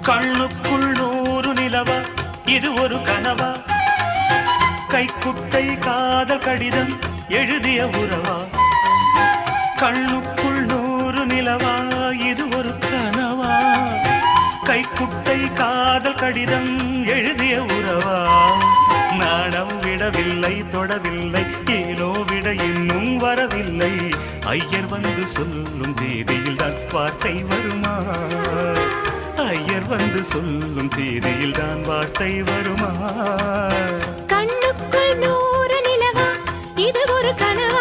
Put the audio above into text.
கண்ணுக்குள் 100 நிலவா இது ஒரு கனவா கைக்குட்டை காதல் கடிதம் எழுதிய உறவா கண்ணுக்குள் 100 நிலவா இது ஒரு கனவா கைக்குட்டை காதல் கடிதம் எழுதிய உறவா நாணம் விடவில்லை தொடவில்லை ஏனோ விட இன்னும் வரவில்லை ஐயர் வந்து சொல்லும் தேதியில் தான் வார்த்தை வருமா ஐயர் வந்து சொல்லும் தேதியில் தான் வார்த்தை வருமா கண்ணுக்குள் 100 நிலவா இது ஒரு கனவா